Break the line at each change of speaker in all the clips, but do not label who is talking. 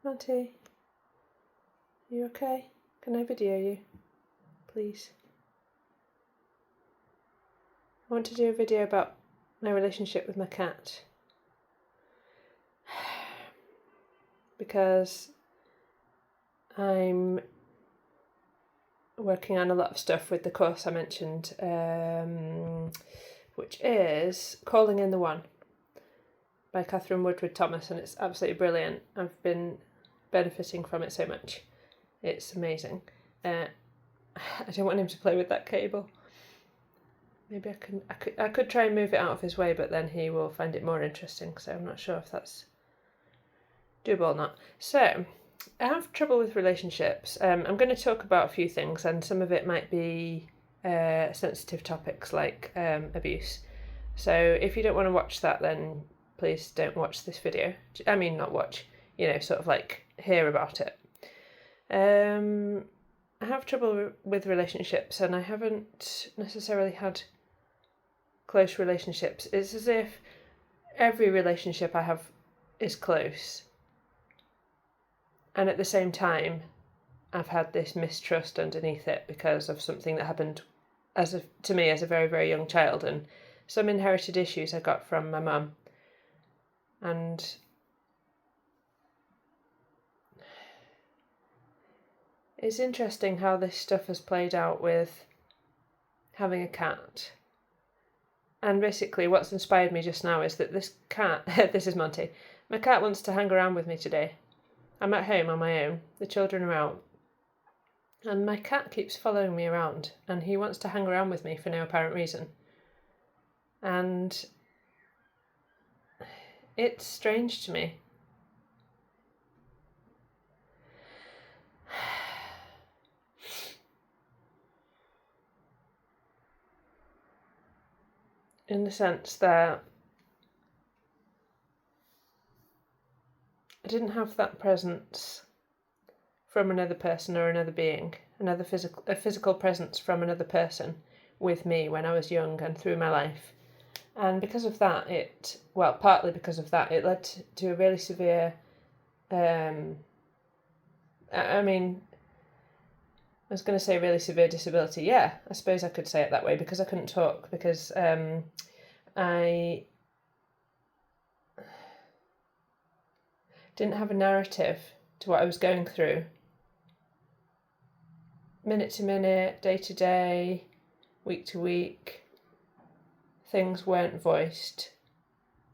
Auntie, are you okay? Can I video you? Please. I want to do a video about my relationship with my cat. Because I'm working on a lot of stuff with the course I mentioned, which is Calling in the One by Catherine Woodward Thomas, and it's absolutely brilliant. I've been benefiting from it so much. It's amazing. I don't want him to play with that cable. Maybe I could try and move it out of his way, but then he will find it more interesting, so I'm not sure if that's doable or not. So, I have trouble with relationships. I'm going to talk about a few things, and some of it might be sensitive topics like abuse. So if you don't want to watch that, then please don't watch this video. I mean, not watch, sort of like hear about it. I have trouble with relationships, and I haven't necessarily had close relationships. It's as if every relationship I have is close, and at the same time I've had this mistrust underneath it because of something that happened to me as a very, very young child, and some inherited issues I got from my mum. And it's interesting how this stuff has played out with having a cat. And basically what's inspired me just now is that this cat, this is Monty, my cat wants to hang around with me today. I'm at home on my own, the children are out, and my cat keeps following me around, and he wants to hang around with me for no apparent reason. And it's strange to me. In the sense that I didn't have that presence from another person or another being, a physical presence from another person with me when I was young and through my life. And because of that, partly because of that, it led to a really severe, I was going to say really severe disability. Yeah, I suppose I could say it that way, because I couldn't talk, because I didn't have a narrative to what I was going through. Minute to minute, day to day, week to week, things weren't voiced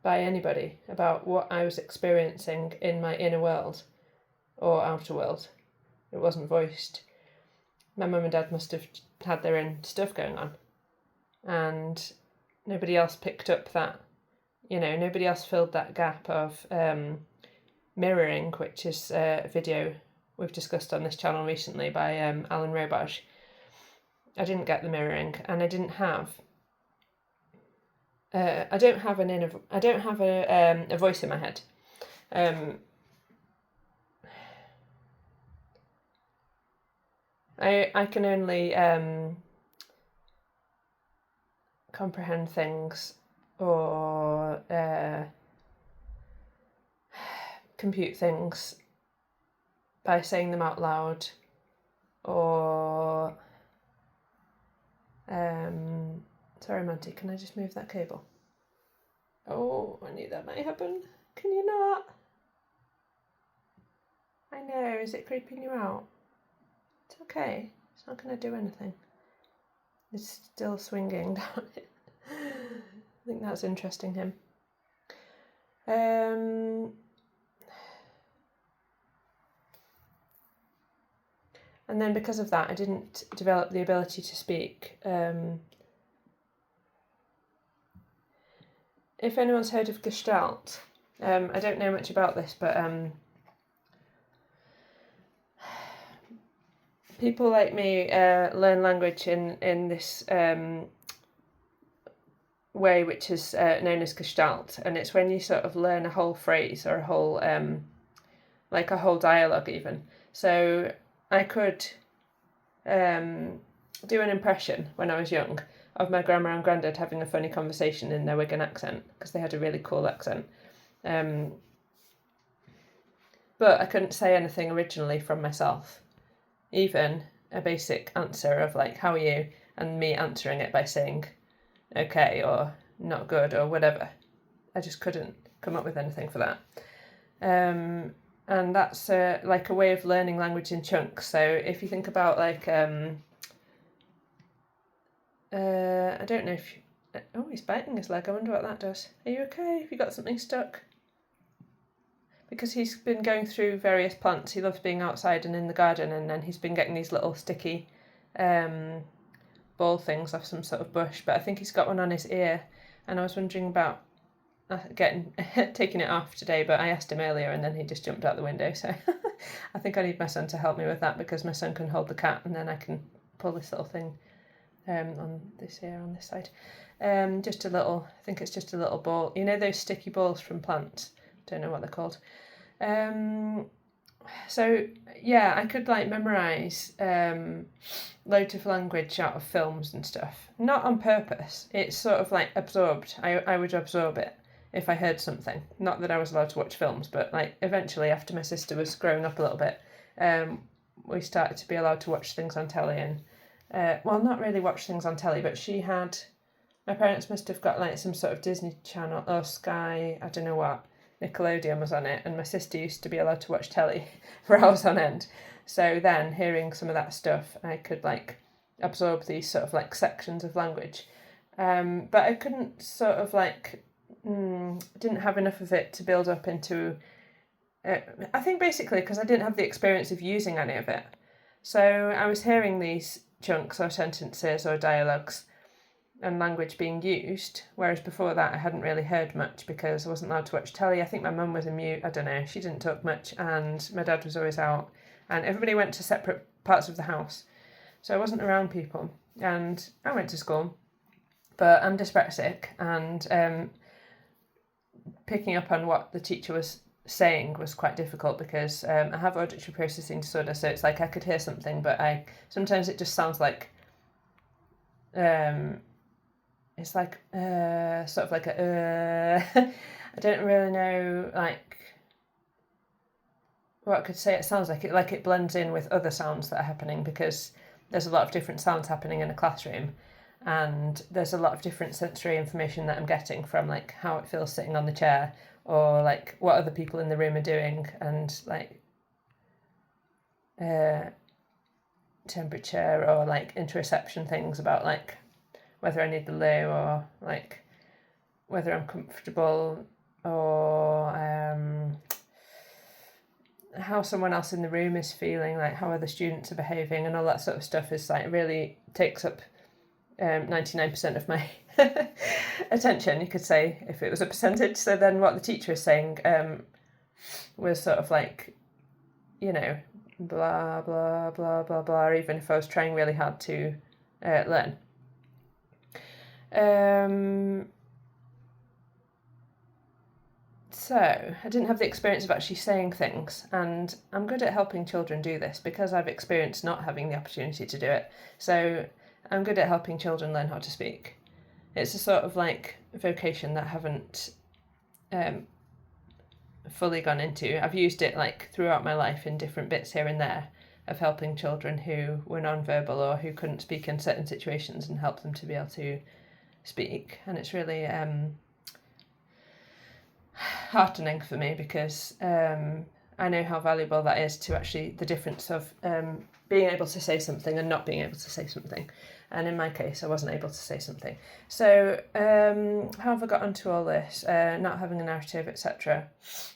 by anybody about what I was experiencing in my inner world or outer world. It wasn't voiced. My mum and dad must have had their own stuff going on, and nobody else picked up that, nobody else filled that gap of mirroring, which is a video we've discussed on this channel recently by Alan Robage. I didn't get the mirroring, and I didn't have I don't have a voice in my head. I can only comprehend things or compute things by saying them out loud, or sorry, Monty, can I just move that cable? Oh, I knew that might happen. Can you not? I know, is it creeping you out? It's okay, it's not going to do anything. It's still swinging down it. I think that's interesting him. And then because of that, I didn't develop the ability to speak. If anyone's heard of Gestalt, I don't know much about this, but people like me learn language in this way, which is known as Gestalt, and it's when you sort of learn a whole phrase or a whole like a whole dialogue even. So I could do an impression when I was young of my grandma and granddad having a funny conversation in their Wigan accent, because they had a really cool accent. But but I couldn't say anything originally from myself, even a basic answer of like, how are you? And me answering it by saying, okay, or not good, or whatever. I just couldn't come up with anything for that. And that's like a way of learning language in chunks. So if you think about like, I don't know if, oh, he's biting his leg. I wonder what that does. Are you okay? Have you got something stuck? Because he's been going through various plants. He loves being outside and in the garden, and then he's been getting these little sticky ball things off some sort of bush. But I think he's got one on his ear, and I was wondering about taking it off today, but I asked him earlier and then he just jumped out the window. So I think I need my son to help me with that, because my son can hold the cat and then I can pull this little thing on this ear on this side. Just a little, I think it's just a little ball. You know those sticky balls from plants? Don't know what they're called. So yeah, I could like memorise loads of language out of films and stuff. Not on purpose. It's sort of like absorbed. I would absorb it if I heard something. Not that I was allowed to watch films, but like eventually after my sister was growing up a little bit, we started to be allowed to watch things on telly, and well, not really watch things on telly, but my parents must have got like some sort of Disney Channel or Sky, I don't know what, Nickelodeon was on it, and my sister used to be allowed to watch telly for hours on end. So then hearing some of that stuff, I could like absorb these sort of like sections of language. But I couldn't sort of like, didn't have enough of it to build up into, I think basically because I didn't have the experience of using any of it. So I was hearing these chunks or sentences or dialogues and language being used, whereas before that I hadn't really heard much because I wasn't allowed to watch telly. I think my mum was a mute, I don't know, she didn't talk much, and my dad was always out, and everybody went to separate parts of the house. So I wasn't around people, and I went to school, but I'm dyslexic, and picking up on what the teacher was saying was quite difficult because I have auditory processing disorder, so it's like I could hear something, but sometimes it just sounds like it's like sort of like a I don't really know like what I could say it sounds like. It blends in with other sounds that are happening because there's a lot of different sounds happening in a classroom, and there's a lot of different sensory information that I'm getting from like how it feels sitting on the chair, or like what other people in the room are doing, and like temperature, or like interoception things about like whether I need the loo, or like whether I'm comfortable, or how someone else in the room is feeling, like how other students are behaving, and all that sort of stuff is like really takes up 99% of my attention, you could say, if it was a percentage. So then what the teacher is saying was sort of like, you know, blah, blah, blah, blah, blah, even if I was trying really hard to learn. So I didn't have the experience of actually saying things, and I'm good at helping children do this because I've experienced not having the opportunity to do it. So I'm good at helping children learn how to speak. It's a sort of like vocation that I haven't fully gone into. I've used it like throughout my life in different bits here and there of helping children who were non-verbal or who couldn't speak in certain situations, and help them to be able to speak. And it's really heartening for me because I know how valuable that is, to actually the difference of being able to say something and not being able to say something. And in my case, I wasn't able to say something. So how have I got onto all this? Not having a narrative, etc.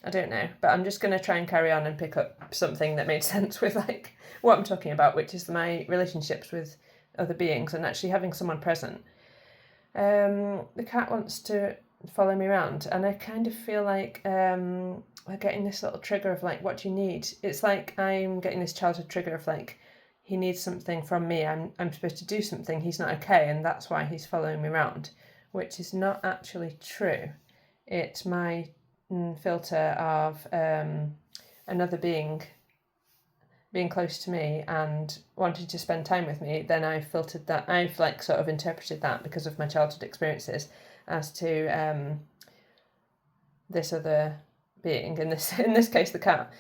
I don't know, but I'm just going to try and carry on and pick up something that made sense with like what I'm talking about, which is my relationships with other beings and actually having someone present. The cat wants to follow me around, and I kind of feel like I'm getting this little trigger of like, what do you need? It's like I'm getting this childhood trigger of like, he needs something from me, I'm supposed to do something, he's not okay, and that's why he's following me around, which is not actually true. It's my filter of another being close to me and wanting to spend time with me. Then I've filtered that, I've like sort of interpreted that because of my childhood experiences as to this other being, in this case the cat,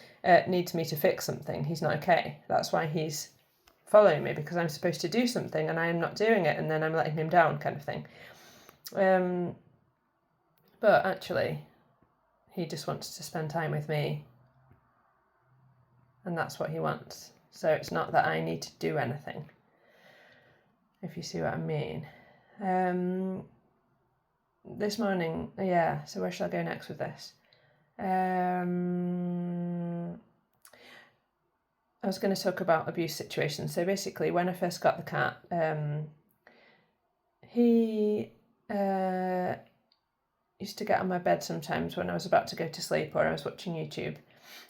needs me to fix something. He's not okay. That's why he's following me, because I'm supposed to do something and I am not doing it, and then I'm letting him down, kind of thing. But actually, he just wants to spend time with me, and that's what he wants. So it's not that I need to do anything, if you see what I mean. This morning, yeah, so where shall I go next with this? I was going to talk about abuse situations. So basically, when I first got the cat, he used to get on my bed sometimes when I was about to go to sleep or I was watching YouTube.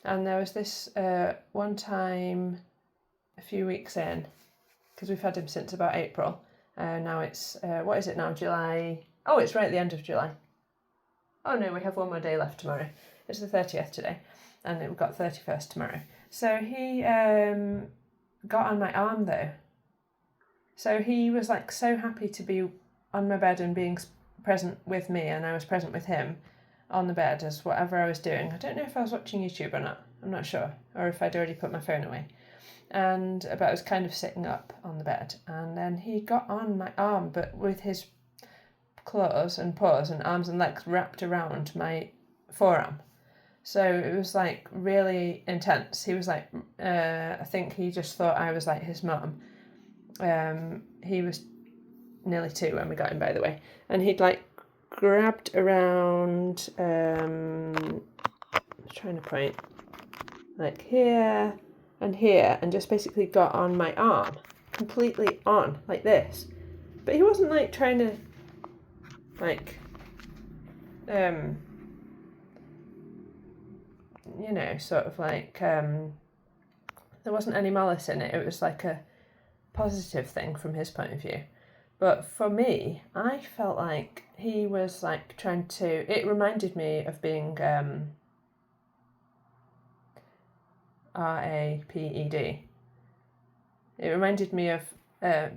And there was this one time a few weeks in, because we've had him since about April. Now it's, what is it now, July? Oh, it's right at the end of July. Oh no, we have one more day left tomorrow. It's the 30th today, and we've got 31st tomorrow. So he got on my arm though. So he was like so happy to be on my bed and being present with me, and I was present with him on the bed as whatever I was doing. I don't know if I was watching YouTube or not. I'm not sure, or if I'd already put my phone away. But I was kind of sitting up on the bed, and then he got on my arm, but with his claws and paws and arms and legs wrapped around my forearm. So it was like really intense. He was like, I think he just thought I was like his mum. He was nearly 2 when we got him, by the way, and he'd like grabbed around, I'm trying to point, like here and here, and just basically got on my arm, completely on, like this. But he wasn't like trying to, like, you know, sort of like, there wasn't any malice in it. It was like a positive thing from his point of view. But for me, I felt like he was like trying to, it reminded me of being raped. It reminded me of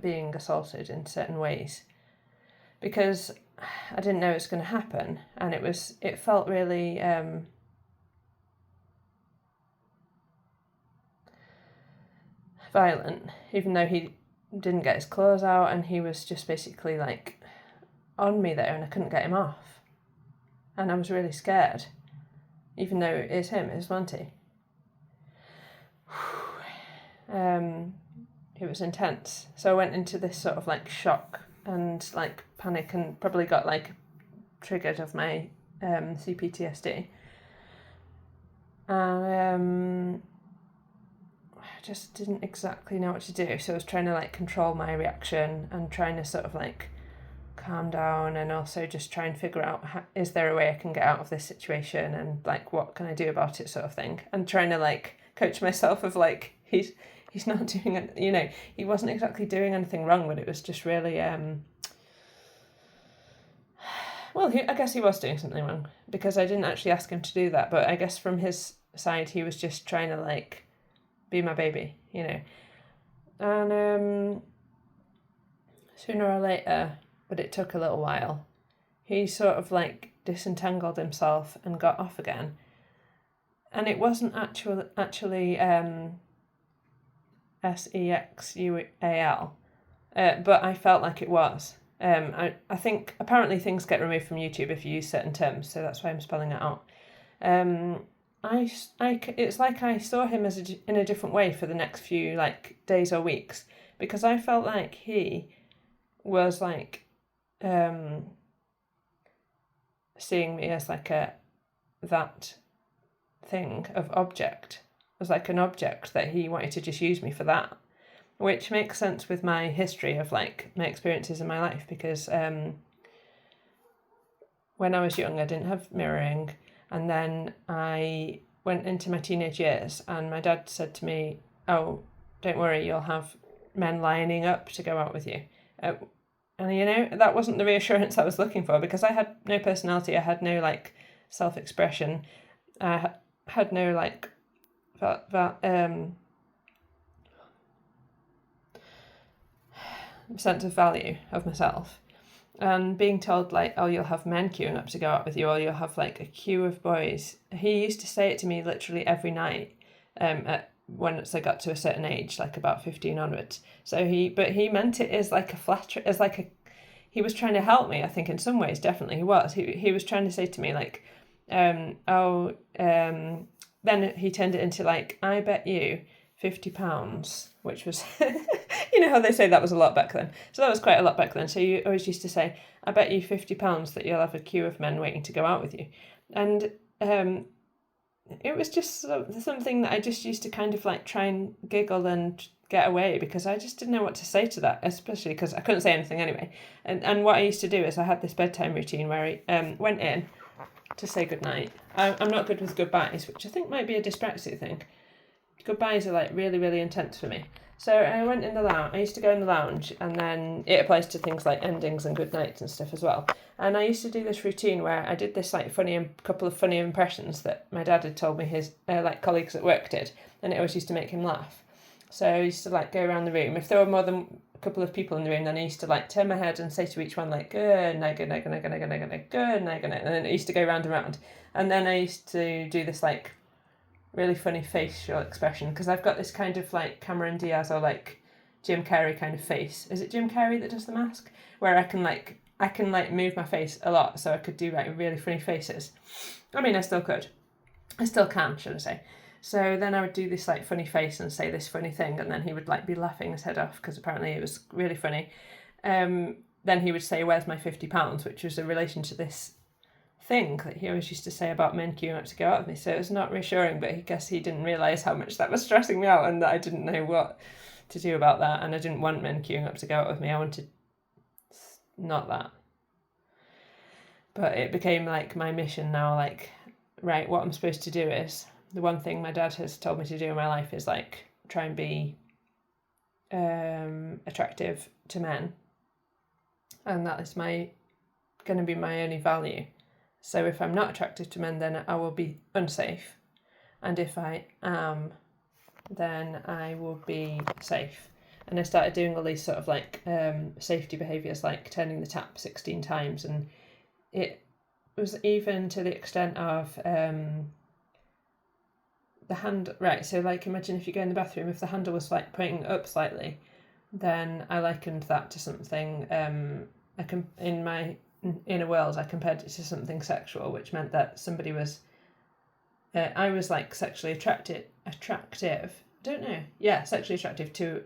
being assaulted in certain ways, because I didn't know it was going to happen, and it felt really violent, even though he didn't get his claws out, and he was just basically like on me there, and I couldn't get him off, and I was really scared, even though it is him, it's Monty. It was intense. So I went into this sort of like shock and like panic, and probably got like triggered of my CPTSD. And I just didn't exactly know what to do. So I was trying to like control my reaction and trying to sort of like calm down, and also just try and figure out, is there a way I can get out of this situation, and like what can I do about it, sort of thing. And trying to like coach myself of like, he's not doing it, you know, he wasn't exactly doing anything wrong, but it was just really I guess he was doing something wrong, because I didn't actually ask him to do that, but I guess from his side he was just trying to like be my baby, you know. And sooner or later, but it took a little while, he sort of like disentangled himself and got off again. And it wasn't actually sexual, but I felt like it was. I think apparently things get removed from YouTube if you use certain terms, so that's why I'm spelling it out. It's like I saw him in a different way for the next few like days or weeks, because I felt like he was like seeing me as like that thing of object, as like an object that he wanted to just use me for that, which makes sense with my history of like my experiences in my life, because when I was young I didn't have mirroring, and then I went into my teenage years and my dad said to me, oh, don't worry, you'll have men lining up to go out with you. And you know, that wasn't the reassurance I was looking for, because I had no personality, I had no like self-expression, I had no like sense of value of myself. and being told like, oh, you'll have men queuing up to go out with you, or you'll have like a queue of boys. He used to say it to me literally every night, once I got to a certain age, like about 15 onwards. So he meant it as like a flatter, as like a, he was trying to help me. I think in some ways, definitely he was. He was trying to say to me like, then he turned it into like, I bet you £50, which was, you know how they say that was a lot back then. So that was quite a lot back then. So you always used to say, I bet you £50 that you'll have a queue of men waiting to go out with you. And it was just something that I just used to kind of like try and giggle and get away, because I just didn't know what to say to that, especially because I couldn't say anything anyway. And what I used to do is I had this bedtime routine where I went in to say goodnight. I'm not good with goodbyes, which I think might be a dyspraxia thing. Goodbyes are like really, really intense for me. So I went in the lounge. I used to go in the lounge, and then it applies to things like endings and good nights and stuff as well. And I used to do this routine where I did this like couple of funny impressions that my dad had told me his like colleagues at work did, and it always used to make him laugh. So I used to like go around the room. If there were more than a couple of people in the room, then I used to like turn my head and say to each one like, good night, good night, good night, good night, good night, good night, good night, and then it used to go round and round. And then I used to do this like really funny facial expression, because I've got this kind of like Cameron Diaz or like Jim Carrey kind of face. Is it Jim Carrey that does the mask? Where I can move my face a lot, so I could do like really funny faces. I mean, I still can, should I say. So then I would do this like funny face and say this funny thing, and then he would like be laughing his head off because apparently it was really funny. Then he would say, where's my £50, which was a relation to this thing that he always used to say about men queuing up to go out with me. So it was not reassuring, but I guess he didn't realise how much that was stressing me out, and that I didn't know what to do about that, and I didn't want men queuing up to go out with me. I wanted not that. But it became like my mission now, like, right, what I'm supposed to do is, the one thing my dad has told me to do in my life is like try and be attractive to men, and that is going to be my only value. So if I'm not attractive to men, then I will be unsafe, and if I am, then I will be safe. And I started doing all these sort of like safety behaviours, like turning the tap 16 times, and it was even to the extent of the hand, right, so like imagine if you go in the bathroom, if the handle was like pointing up slightly, then I likened that to something, I can, in my inner world, I compared it to something sexual, which meant that somebody was, I was like sexually attractive, sexually attractive to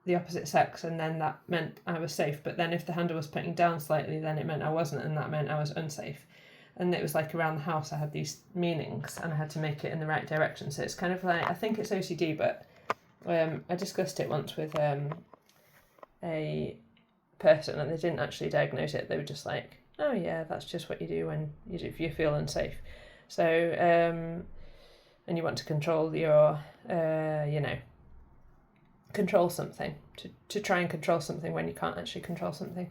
the opposite sex, and then that meant I was safe. But then if the handle was pointing down slightly, then it meant I wasn't, and that meant I was unsafe. And it was like around the house I had these meanings, and I had to make it in the right direction. So it's kind of like, I think it's OCD, but I discussed it once with a person, and they didn't actually diagnose it. They were just like, oh yeah, that's just what you do when you feel unsafe. So and you want to control your control something, to try and control something when you can't actually control something.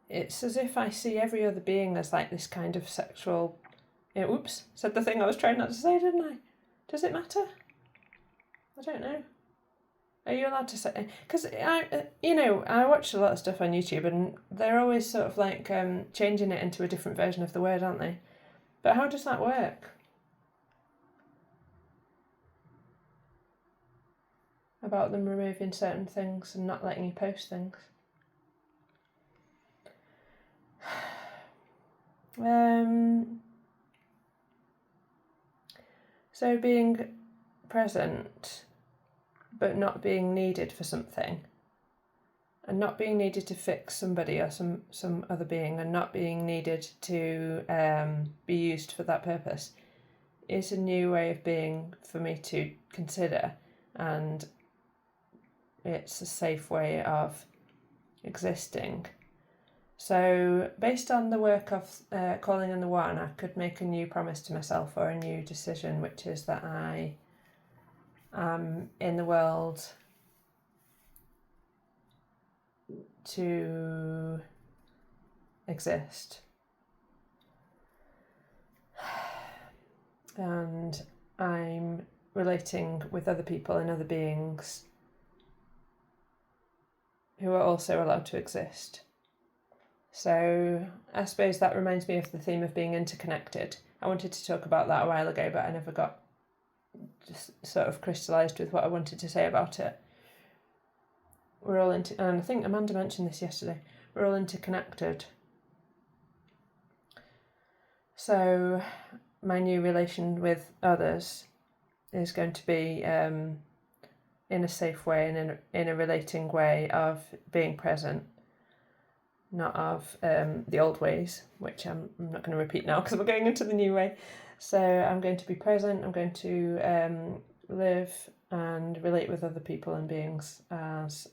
It's as if I see every other being as like this kind of sexual. Oops, said the thing I was trying not to say, didn't I? Does it matter? I don't know. Are you allowed to say? Because I watch a lot of stuff on YouTube, and they're always sort of like changing it into a different version of the word, aren't they? But how does that work? About them removing certain things and not letting you post things. So being present, but not being needed for something, and not being needed to fix somebody or some other being, and not being needed to be used for that purpose, is a new way of being for me to consider, and it's a safe way of existing. So based on the work of Calling in the One, I could make a new promise to myself, or a new decision, which is that I am in the world to exist, and I'm relating with other people and other beings who are also allowed to exist. So I suppose that reminds me of the theme of being interconnected. I wanted to talk about that a while ago, but I never got just sort of crystallised with what I wanted to say about it. We're all and I think Amanda mentioned this yesterday, we're all interconnected. So my new relation with others is going to be in a safe way and in a relating way of being present, not of the old ways, which I'm not going to repeat now because we're going into the new way. So I'm going to be present, I'm going to live and relate with other people and beings as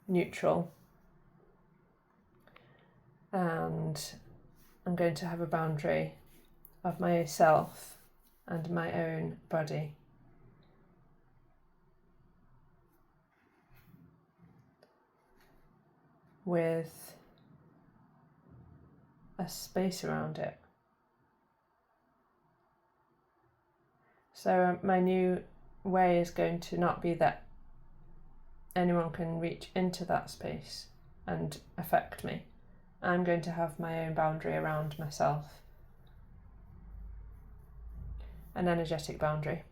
neutral, and I'm going to have a boundary of myself and my own body. With a space around it. So my new way is going to not be that anyone can reach into that space and affect me. I'm going to have my own boundary around myself, an energetic boundary.